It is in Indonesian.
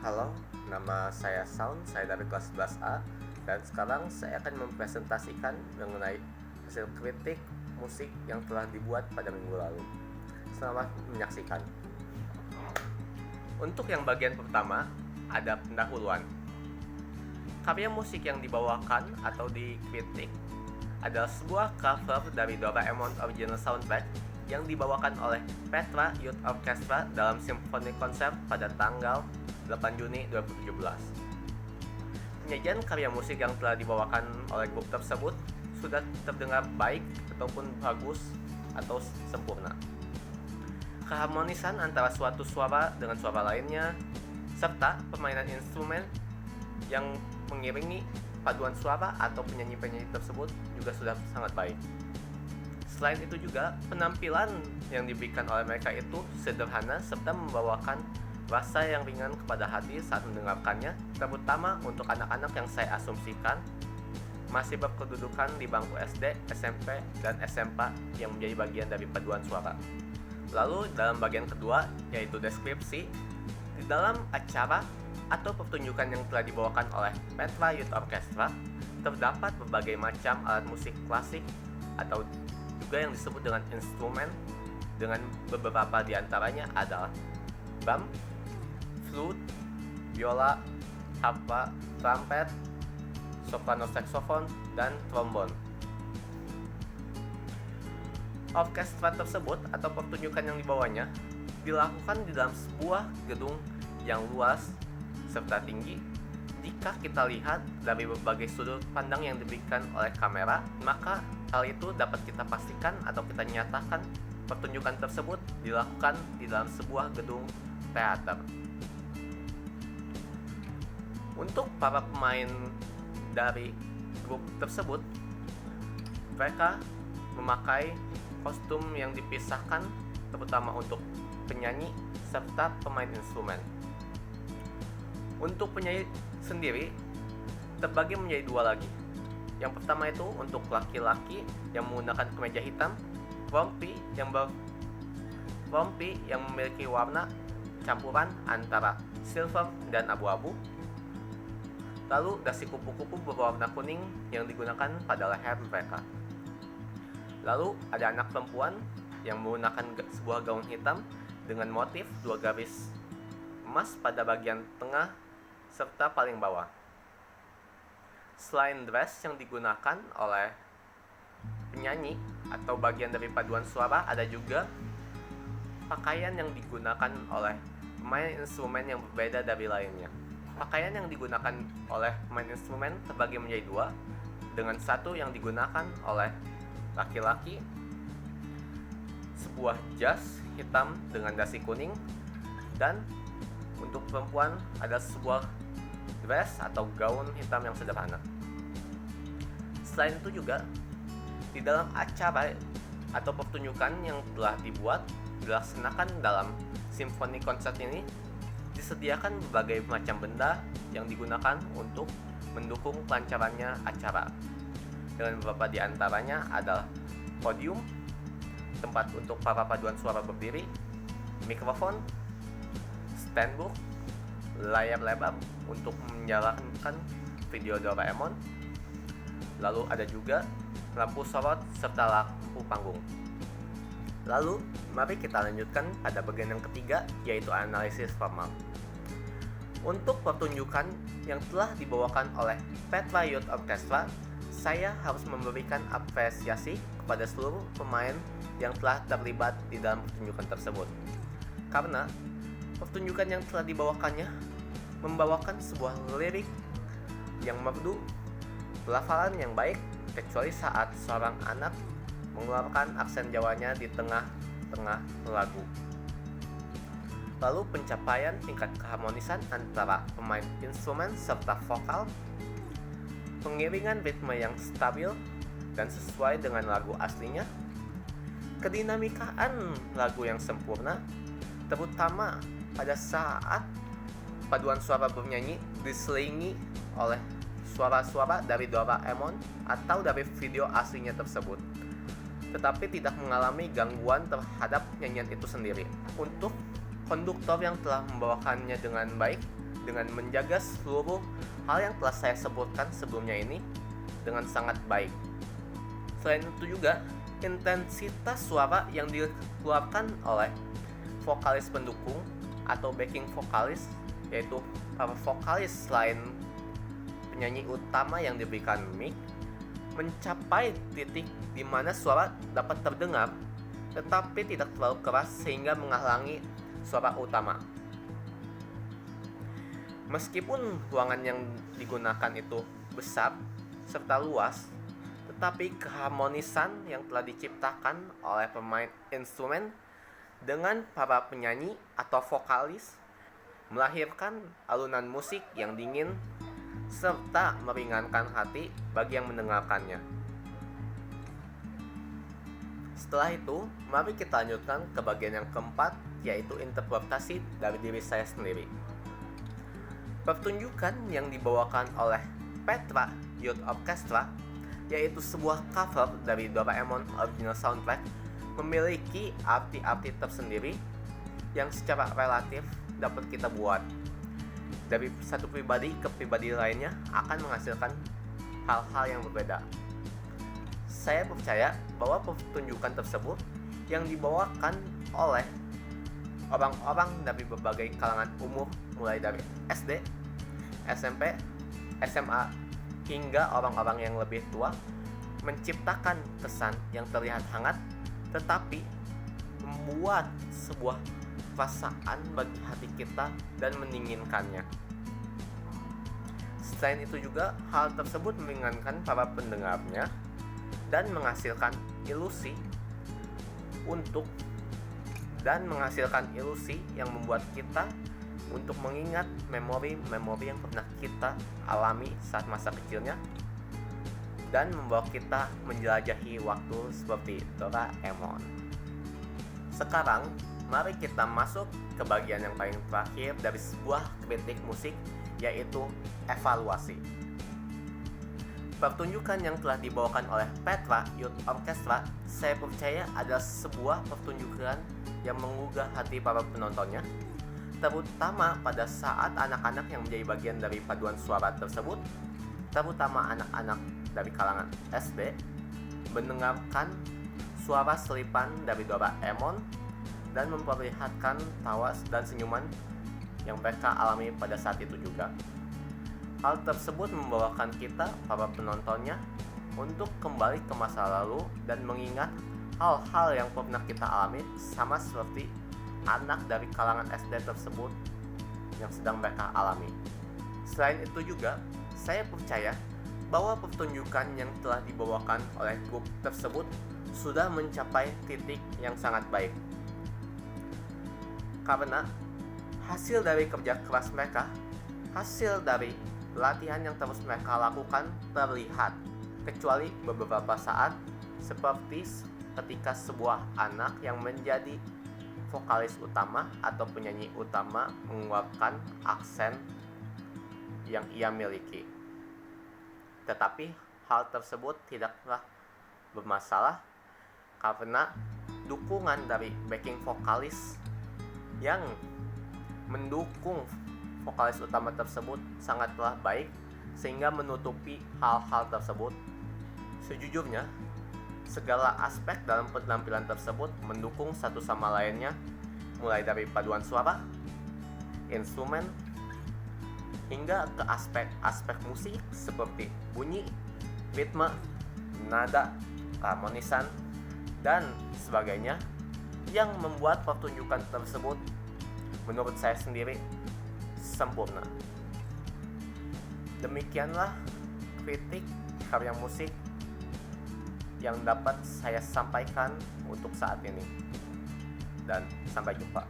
Halo, nama saya Sound, saya dari kelas 11A dan sekarang saya akan mempresentasikan mengenai hasil kritik musik yang telah dibuat pada minggu lalu. Selamat menyaksikan. Untuk yang bagian pertama, ada pendahuluan. Karya musik yang dibawakan atau dikritik adalah sebuah cover dari Doraemon Original Soundtrack yang dibawakan oleh Petra Youth Orchestra dalam Symphony Concert pada tanggal 8 Juni 2017. Penyajian karya musik yang telah dibawakan oleh grup tersebut sudah terdengar baik ataupun bagus atau sempurna. Keharmonisan antara suatu suara dengan suara lainnya, serta permainan instrumen yang mengiringi paduan suara atau penyanyi-penyanyi tersebut juga sudah sangat baik. Selain itu juga, penampilan yang diberikan oleh mereka itu sederhana serta membawakan rasa yang ringan kepada hati saat mendengarkannya, terutama untuk anak-anak yang saya asumsikan masih berkedudukan di bangku SD, SMP, dan SMA yang menjadi bagian dari paduan suara. Lalu dalam bagian kedua, yaitu deskripsi, di dalam acara atau pertunjukan yang telah dibawakan oleh Petra Youth Orchestra, terdapat berbagai macam alat musik klasik atau juga yang disebut dengan instrumen, dengan beberapa diantaranya adalah drum, flute, biola, harpa, trumpet, soprano saxophone, dan trombon. Orkestra tersebut atau pertunjukan yang dibawanya dilakukan di dalam sebuah gedung yang luas serta tinggi. Jika kita lihat dari berbagai sudut pandang yang diberikan oleh kamera, maka hal itu dapat kita pastikan atau kita nyatakan pertunjukan tersebut dilakukan di dalam sebuah gedung teater. Untuk para pemain dari grup tersebut, mereka memakai kostum yang dipisahkan terutama untuk penyanyi serta pemain instrumen. Untuk penyanyi sendiri terbagi menjadi dua lagi. Yang pertama itu untuk laki-laki yang menggunakan kemeja hitam, rompi yang memiliki warna campuran antara silver dan abu-abu. Lalu dasi kupu-kupu berwarna kuning yang digunakan pada leher mereka. Lalu ada anak perempuan yang menggunakan sebuah gaun hitam dengan motif dua garis emas pada bagian tengah serta paling bawah. Selain dress yang digunakan oleh penyanyi atau bagian dari paduan suara, ada juga pakaian yang digunakan oleh pemain instrumen yang berbeda dari lainnya. Pakaian yang digunakan oleh pemain instrumen terbagi menjadi dua, dengan satu yang digunakan oleh laki-laki sebuah jas hitam dengan dasi kuning, dan untuk perempuan ada sebuah dress atau gaun hitam yang sederhana. Selain itu juga di dalam acara atau pertunjukan yang telah dilaksanakan dalam Symphony Concert ini disediakan berbagai macam benda yang digunakan untuk mendukung kelancarannya acara. Dengan beberapa di antaranya adalah podium, tempat untuk para paduan suara berdiri, mikrofon, standbook, layar lebar untuk menjalankan video Doraemon, lalu ada juga lampu sorot serta lampu panggung. Lalu, mari kita lanjutkan pada bagian yang ketiga, yaitu analisis formal. Untuk pertunjukan yang telah dibawakan oleh Petra Youth Orchestra, saya harus memberikan apresiasi kepada seluruh pemain yang telah terlibat di dalam pertunjukan tersebut. Karena pertunjukan yang telah dibawakannya membawakan sebuah lirik yang merdu, pelafalan yang baik, kecuali saat seorang anak mengeluarkan aksen Jawanya di tengah-tengah lagu. Lalu pencapaian tingkat keharmonisan antara pemain instrumen serta vokal, pengiringan ritme yang stabil dan sesuai dengan lagu aslinya, kedinamikaan lagu yang sempurna, terutama pada saat paduan suara bernyanyi diselingi oleh suara-suara dari Doraemon atau dari video aslinya tersebut, tetapi tidak mengalami gangguan terhadap nyanyian itu sendiri. Untuk konduktor yang telah membawakannya dengan baik dengan menjaga seluruh hal yang telah saya sebutkan sebelumnya ini dengan sangat baik. Selain itu juga, intensitas suara yang dikeluarkan oleh vokalis pendukung atau backing vokalis, yaitu para vokalis selain penyanyi utama yang diberikan mic, mencapai titik di mana suara dapat terdengar tetapi tidak terlalu keras sehingga menghalangi suara utama. Meskipun ruangan yang digunakan itu besar serta luas, tetapi keharmonisan yang telah diciptakan oleh pemain instrumen dengan para penyanyi atau vokalis melahirkan alunan musik yang dingin serta meringankan hati bagi yang mendengarkannya. Setelah itu, mari kita lanjutkan ke bagian yang keempat, yaitu interpretasi dari diri saya sendiri. Pertunjukan yang dibawakan oleh Petra Youth Orchestra, yaitu sebuah cover dari Doraemon original soundtrack, memiliki arti-arti tersendiri yang secara relatif dapat kita buat. Dari satu pribadi ke pribadi lainnya akan menghasilkan hal-hal yang berbeda. Saya percaya bahwa pertunjukan tersebut yang dibawakan oleh orang-orang dari berbagai kalangan umur, mulai dari SD, SMP, SMA, hingga orang-orang yang lebih tua, menciptakan kesan yang terlihat hangat tetapi membuat sebuah perasaan bagi hati kita dan mendinginkannya. Selain itu juga, hal tersebut meringankan para pendengarnya dan menghasilkan ilusi yang membuat kita untuk mengingat memori-memori yang pernah kita alami saat masa kecilnya dan membawa kita menjelajahi waktu seperti Doraemon. Sekarang, mari kita masuk ke bagian yang paling terakhir dari sebuah kritik musik, yaitu evaluasi. Pertunjukan yang telah dibawakan oleh Petra Youth Orchestra, saya percaya adalah sebuah pertunjukan yang menggugah hati para penontonnya, terutama pada saat anak-anak yang menjadi bagian dari paduan suara tersebut, terutama anak-anak dari kalangan SD, mendengarkan suara selipan dari Doraemon dan memperlihatkan tawa dan senyuman yang mereka alami pada saat itu juga. Hal tersebut membawakan kita, para penontonnya, untuk kembali ke masa lalu dan mengingat hal-hal yang pernah kita alami, sama seperti anak dari kalangan SD tersebut yang sedang mereka alami. Selain itu juga, saya percaya bahwa pertunjukan yang telah dibawakan oleh grup tersebut sudah mencapai titik yang sangat baik. Karena hasil dari kerja keras mereka, hasil dari latihan yang terus mereka lakukan terlihat, kecuali beberapa saat seperti ketika sebuah anak yang menjadi vokalis utama atau penyanyi utama mengeluarkan aksen yang ia miliki. Tetapi hal tersebut tidaklah bermasalah karena dukungan dari backing vokalis yang mendukung vokalis utama tersebut sangatlah baik sehingga menutupi hal-hal tersebut. Sejujurnya, segala aspek dalam penampilan tersebut mendukung satu sama lainnya, mulai dari paduan suara, instrumen, hingga ke aspek-aspek musik seperti bunyi, ritme, nada, harmonisan, dan sebagainya yang membuat pertunjukan tersebut menurut saya sendiri sempurna. Demikianlah kritik karya musik yang dapat saya sampaikan untuk saat ini. Dan sampai jumpa.